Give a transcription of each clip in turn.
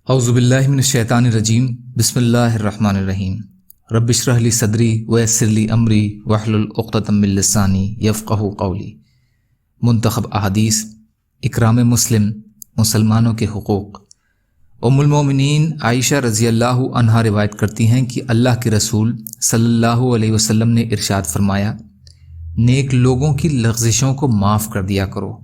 اعوذ باللہ من الشیطان الرجیم بسم اللہ الرحمن الرحیم رب اشرح لی صدری ویسر لی امری واحلل عقدۃ من لسانی یفقہوا قولی۔ منتخب احادیث، اکرام مسلم، مسلمانوں کے حقوق۔ ام المومنین عائشہ رضی اللہ عنہا روایت کرتی ہیں کہ اللہ کے رسول صلی اللہ علیہ وسلم نے ارشاد فرمایا، نیک لوگوں کی لغزشوں کو معاف کر دیا کرو،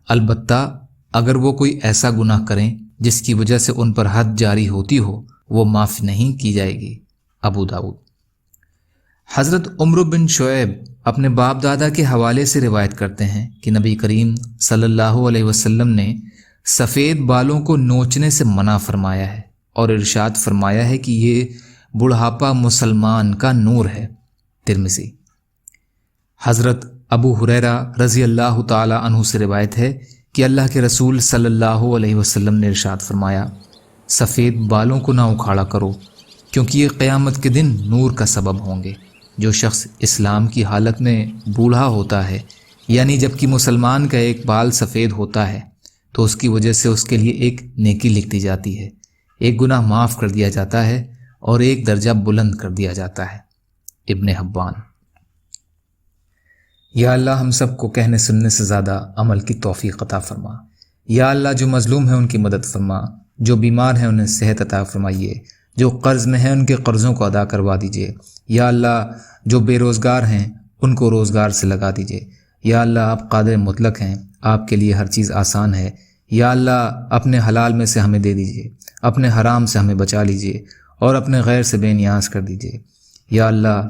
البتہ اگر وہ کوئی ایسا گناہ کریں جس کی وجہ سے ان پر حد جاری ہوتی ہو، وہ معاف نہیں کی جائے گی۔ ابو داؤد۔ حضرت عمرو بن شعیب اپنے باپ دادا کے حوالے سے روایت کرتے ہیں کہ نبی کریم صلی اللہ علیہ وسلم نے سفید بالوں کو نوچنے سے منع فرمایا ہے اور ارشاد فرمایا ہے کہ یہ بڑھاپا مسلمان کا نور ہے۔ ترمذی۔ حضرت ابو ہریرہ رضی اللہ تعالی عنہ سے روایت ہے کہ اللہ کے رسول صلی اللہ علیہ وسلم نے ارشاد فرمایا، سفید بالوں کو نہ اکھاڑا کرو کیونکہ یہ قیامت کے دن نور کا سبب ہوں گے۔ جو شخص اسلام کی حالت میں بوڑھا ہوتا ہے، یعنی جبکہ مسلمان کا ایک بال سفید ہوتا ہے، تو اس کی وجہ سے اس کے لیے ایک نیکی لکھ دی جاتی ہے، ایک گناہ معاف کر دیا جاتا ہے اور ایک درجہ بلند کر دیا جاتا ہے۔ ابن حبان۔ یا اللہ ہم سب کو کہنے سننے سے زیادہ عمل کی توفیق عطا فرما۔ یا اللہ جو مظلوم ہیں ان کی مدد فرما، جو بیمار ہیں انہیں صحت عطا فرمائیے، جو قرض میں ہیں ان کے قرضوں کو ادا کروا دیجیے۔ یا اللہ جو بے روزگار ہیں ان کو روزگار سے لگا دیجیے۔ یا اللہ آپ قادر مطلق ہیں، آپ کے لیے ہر چیز آسان ہے۔ یا اللہ اپنے حلال میں سے ہمیں دے دیجیے، اپنے حرام سے ہمیں بچا لیجیے اور اپنے غیر سے بے نیاز کر دیجیے۔ یا اللہ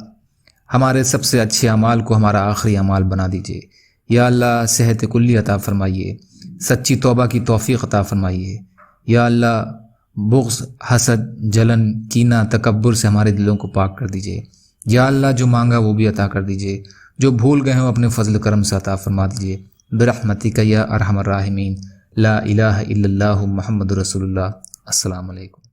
ہمارے سب سے اچھے اعمال کو ہمارا آخری اعمال بنا دیجیے۔ یا اللہ صحت کلی عطا فرمائیے، سچی توبہ کی توفیق عطا فرمائیے۔ یا اللہ بغض، حسد، جلن، کینہ، تکبر سے ہمارے دلوں کو پاک کر دیجیے۔ یا اللہ جو مانگا وہ بھی عطا کر دیجیے، جو بھول گئے ہوں اپنے فضل کرم سے عطا فرما دیجیے۔ برحمتک یا ارحم الراحمین۔ لا الہ الا اللہ محمد رسول اللہ۔ السلام علیکم۔